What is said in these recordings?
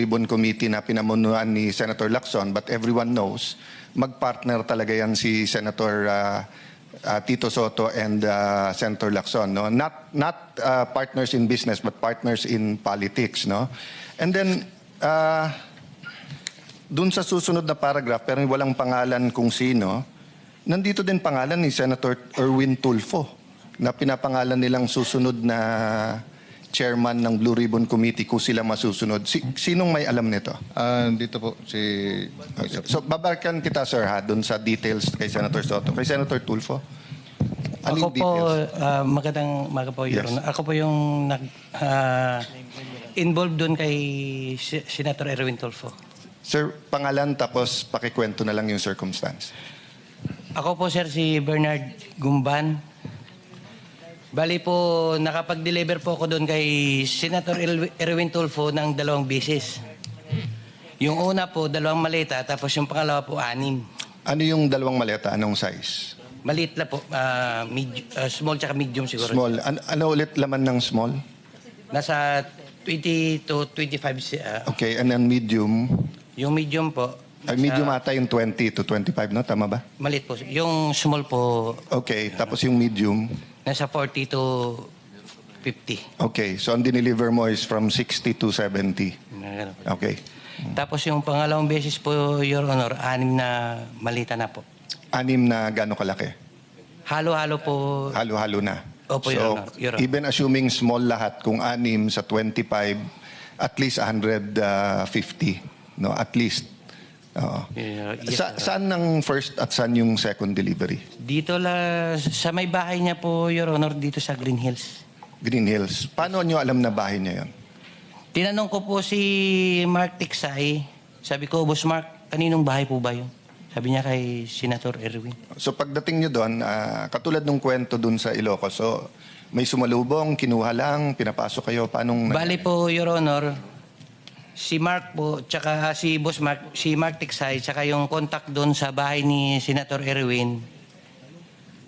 Ribbon Committee na pinamunuan ni Senator Lacson, but everyone knows, magpartner talaga yan si Senator Tito Soto and Senator Lacson. No? Not partners in business, but partners in politics. No? And then, dun sa susunod na paragraph, pero walang pangalan kung sino, nandito din pangalan ni Senator Erwin Tulfo na pinapangalan nilang susunod na chairman ng Blue Ribbon Committee kung sila masusunod. Sinong may alam nito? Dito po si... So, babalikan kita, sir, ha, dun sa details kay Senator Soto. Kay Senator Tulfo? Ako po, magandang umaga po, Your Honor. Ako po yung involved dun kay Senator Erwin Tulfo. Sir, pangalan tapos pakikwento na lang yung circumstance. Ako po, sir, si Bernard Gumban. Bali po, nakapag-deliver po ako doon kay Senator Erwin Tulfo ng 2 beses. Yung una po, 2 maleta, tapos yung pangalawa po, 6. Ano yung 2 maleta? Anong size? Maliit na po, small tsaka medium siguro. Small. Ano ulit laman ng small? Nasa 20 to 25. Okay, and then medium? Yung medium po. Medium ata yung 20 to 25, no? Tama ba? Maliit po. Yung small po, Okay, tapos yung medium? nasa 40 to 50. Okay, so ang dineliver mo is from 60 to 70. Ganun po. Okay. Tapos yung pangalawang beses po, Your Honor, 6 na malita na po. 6 na gano'ng kalaki? Halo-halo po. Halo-halo na. Opo, so, Your Honor. Your Honor. even assuming small lahat, kung 6 sa 25, at least 150. No, at least. Oo. Yes, sir. Saan ng first at saan yung second delivery? Dito sa may bahay niya po, Your Honor, dito sa Green Hills. Green Hills. Paano nyo alam na bahay niya yun? Tinanong ko po si Mark Tiksay. Sabi ko, Boss Mark, kaninong bahay po ba yun? Sabi niya kay Senator Erwin. So pagdating nyo doon, katulad ng kwento doon sa Ilocos, so may sumalubong, kinuha lang, pinapasok kayo, paanong... Bali po, Your Honor, si Mark po, tsaka si Boss Mark, si Mark Tiksay, tsaka yung contact doon sa bahay ni Senator Erwin,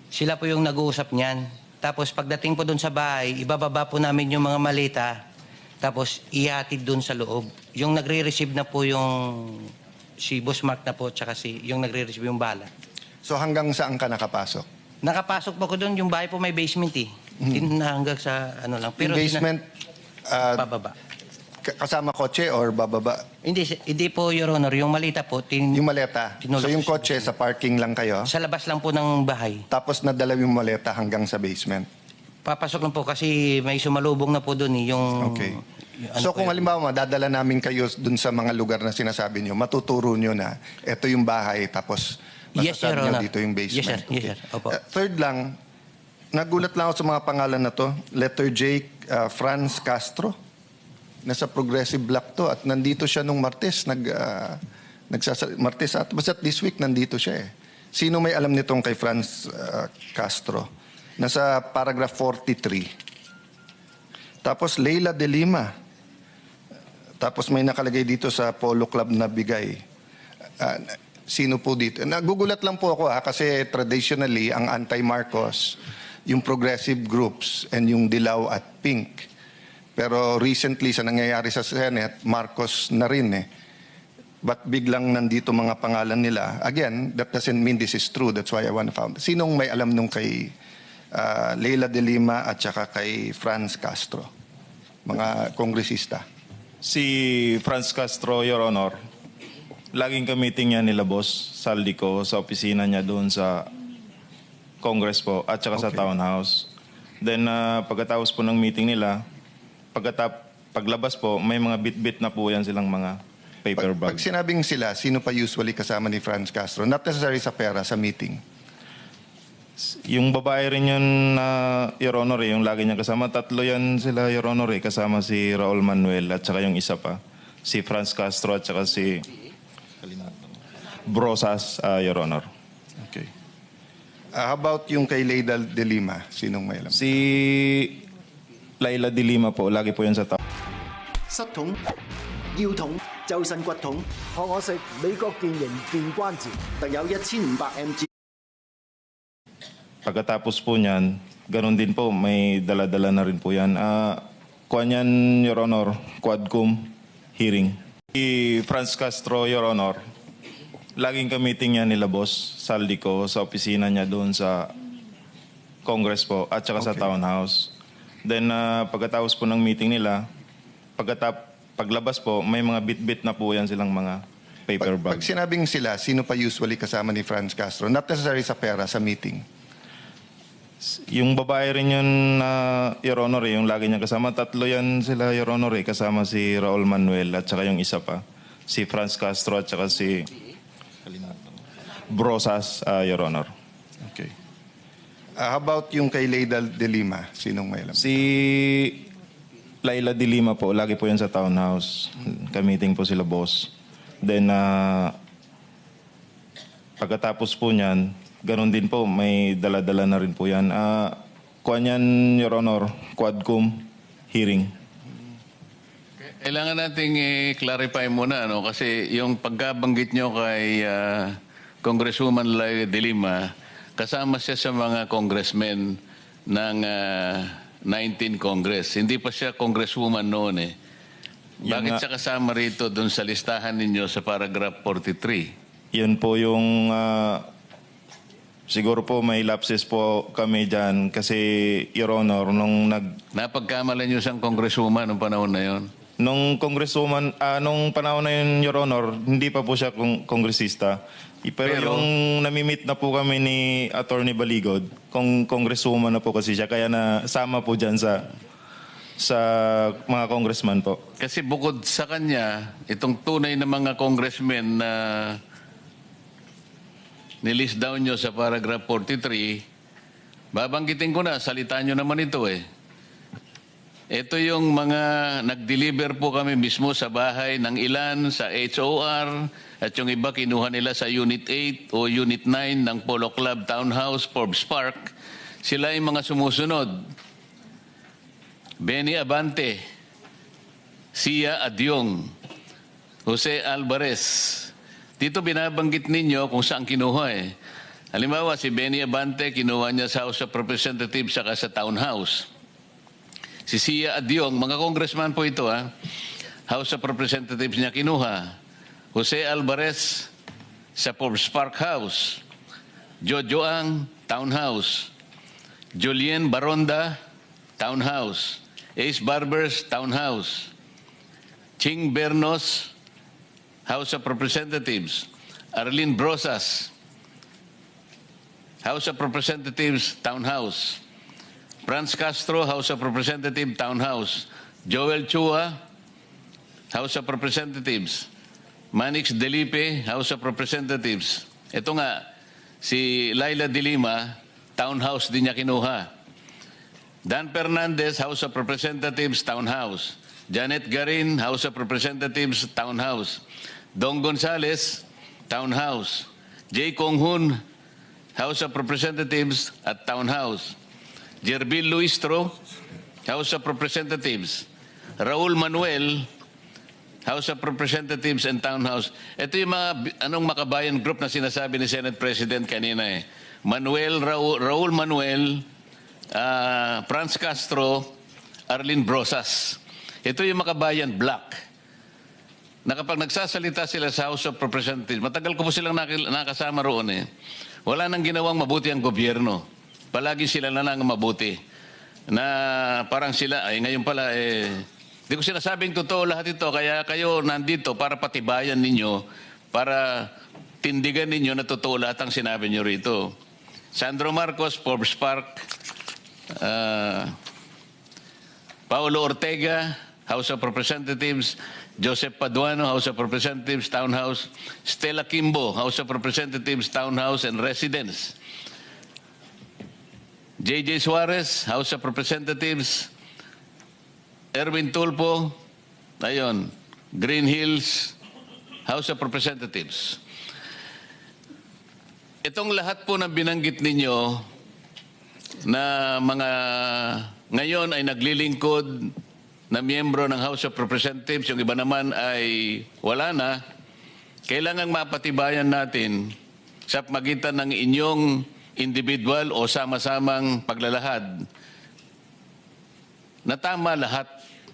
sila po yung nag-uusap niyan. Tapos pagdating po doon sa bahay, ibababa po namin yung mga malita, tapos ihatid doon sa loob. Yung nagre-receive na po yung si Boss Mark na po, tsaka yung nagre-receive yung bala. So hanggang saan ka nakapasok? Nakapasok po ko doon, yung bahay po may basement eh. Hanggang sa ano lang. Yung basement, pababa. kasama kotse or bababa? Hindi po, Your Honor. Yung malita po, Yung maleta. tinulak So yung ko kotse, sa parking lang kayo? sa labas lang po ng bahay. Tapos nadala yung maleta hanggang sa basement? Papasok lang po kasi may sumalubong na po doon eh. Yung, Okay. yung ano So po kung yun. halimbawa, madadala namin kayo dun sa mga lugar na sinasabi nyo, matuturo nyo na ito yung bahay, tapos Yes, masasabi Your nyo Honor. dito yung basement. Yes, sir. Yes, sir. Opo. Third lang, nagulat lang ako sa mga pangalan na to. Letter J, Franz Castro. Nasa Progressive Black to at nandito siya nung Martes. Martes at basta this week nandito siya eh. Sino may alam nitong kay Franz Castro? Nasa paragraph 43. Tapos Leila de Lima. Tapos may nakalagay dito sa Polo Club na bigay. Sino po dito? Nagugulat lang po ako kasi traditionally ang anti-Marcos, yung progressive groups and yung Dilaw at Pink. Pero recently sa nangyayari sa Senate, Marcos na rin eh. But biglang nandito mga pangalan nila. Again, that doesn't mean this is true. That's why I want to find. Sinong may alam nung kay Leila de Lima at saka kay Franz Castro? Mga kongresista. Si Franz Castro, Your Honor, laging ka-meeting niya nila Boss Saldico sa opisina niya doon sa Congress po at saka sa Okay. Townhouse. Then pagkatapos po ng meeting nila, paglabas po, may mga bit-bit na po yan silang mga paper Pag bag. sinabing sila, sino pa usually kasama ni Franz Castro? Not necessarily sa pera, sa meeting. Yung babae rin yun na Your Honor, yung lagi niya kasama. 3 yan sila, Your Honor, kasama si Raul Manuel at saka yung isa pa. Si Franz Castro at saka si Brosas, Your Honor. Okay. How about yung kay Leila de Lima? Sinong may alam? Si Laila de Lima po, lagi po yan sa top. 膝筒、腰筒、周身骨痛，學我食美國健型健關節。特有1500 mg。 Pagkatapos po niyan, ganun din po, may dala-dala na rin po yan. Kuha niyan, Your Honor, Quadcom hearing. Si Franz Castro, Your Honor, laging ka-meeting niya nila Boss Saldico sa opisina niya doon sa Congress po at saka sa Okay. Townhouse. Then pagkatapos po ng meeting nila, paglabas po, may mga bit-bit na po yan silang mga paper Pag bag. sinabing sila, sino pa usually kasama ni Franz Castro? Not necessarily sa pera, sa meeting. Yung babae rin yun, Your Honor, yung lagi niya kasama. Tatlo yan sila, Your Honor, kasama si Raul Manuel at saka yung isa pa. Si Franz Castro at saka si Brosas, Your Honor. Okay. How about yung kay Leida de Lima? Sinong may alam? Si Laila de Lima po, lagi po yan sa Townhouse. Ka-meeting po sila boss. Then, pagkatapos po niyan, ganun din po, may dala-dala na rin po yan. Kuwan yan, Your Honor, Quadcom hearing. Kailangan nating i-clarify muna, no? Kasi yung pagkabanggit nyo kay Congresswoman Laila de Lima, kasama siya sa mga congressmen ng 19 Congress. Hindi pa siya congresswoman noon eh. Yun Bakit nga. siya kasama rito doon sa listahan ninyo sa paragraph 43? Yan po yung, siguro po may lapses po kami dyan kasi, Your Honor, nung Napagkamalan nyo siyang congresswoman noong panahon na yon. Nung congresswoman, nung panahon na yun, Your Honor, hindi pa po siya kongresista. Pero yung namimit na po kami ni Attorney Baligod, congresswoman na po kasi siya, kaya nasama po dyan sa mga congressman po. Kasi bukod sa kanya, itong tunay na mga congressmen na nilist down nyo sa paragraph 43, babanggitin ko na, salitaan nyo naman ito eh. Ito yung mga nag-deliver po kami mismo sa bahay ng ilan sa HOR at yung iba kinuha nila sa Unit 8 o Unit 9 ng Polo Club Townhouse, Forbes Park. Sila yung mga sumusunod. Benny Abante, Sia Adyong, Jose Alvarez. Dito binabanggit ninyo kung saan kinuha eh. Halimbawa, si Benny Abante, kinuha niya sa House of Representatives saka sa Townhouse. Si Sia Adyong, mga congressman po ito ha, House of Representatives niya kinuha. Jose Alvarez sa Forbes Park House. Jojo Ang, Townhouse. Julien Baronda, Townhouse. Ace Barbers, Townhouse. Ching Bernos, House of Representatives. Arlene Brosas, House of Representatives, Townhouse. Franz Castro, House of Representatives, Townhouse. Joel Chua, House of Representatives. Manix Delipe, House of Representatives. Ito nga, si Laila de Lima, Townhouse din niya kinuha. Dan Fernandez, House of Representatives, Townhouse. Janet Garin, House of Representatives, Townhouse. Dong Gonzales, Townhouse. J. Konghun, House of Representatives at Townhouse. Jerbil Luistro, House of Representatives. Raul Manuel, House of Representatives and Townhouse. Ito yung mga makabayan group na sinasabi ni Senate President kanina eh. Raul Manuel, Franz Castro, Arlene Brosas. Ito yung makabayan block. Na kapag nagsasalita sila sa House of Representatives, matagal ko po silang nakasama roon eh. Wala nang ginawang mabuti ang gobyerno. Palagi sila na lang mabuti. Na parang sila, ay ngayon pala di ko sinasabing totoo lahat ito, kaya kayo nandito para patibayan ninyo, para tindigan ninyo na totoo lahat ang sinabi nyo rito. Sandro Marcos, Forbes Park. Paulo Ortega, House of Representatives. Joseph Paduano, House of Representatives, Townhouse. Stella Kimbo, House of Representatives, Townhouse and Residence. J.J. Suarez, House of Representatives. Erwin Tulpo, ayun, Green Hills, House of Representatives. Itong lahat po ng binanggit ninyo na mga ngayon ay naglilingkod na miyembro ng House of Representatives, yung iba naman ay wala na, kailangang mapatibayan natin sa pagitan ng inyong individual o sama-samang paglalahad na tama lahat,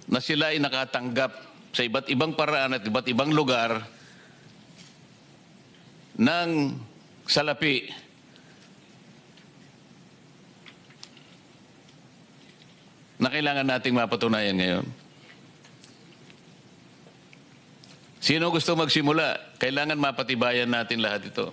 na sila ay nakatanggap sa iba't ibang paraan at iba't ibang lugar ng salapi na kailangan nating mapatunayan ngayon. Sino gusto magsimula? Kailangan mapatibayan natin lahat ito.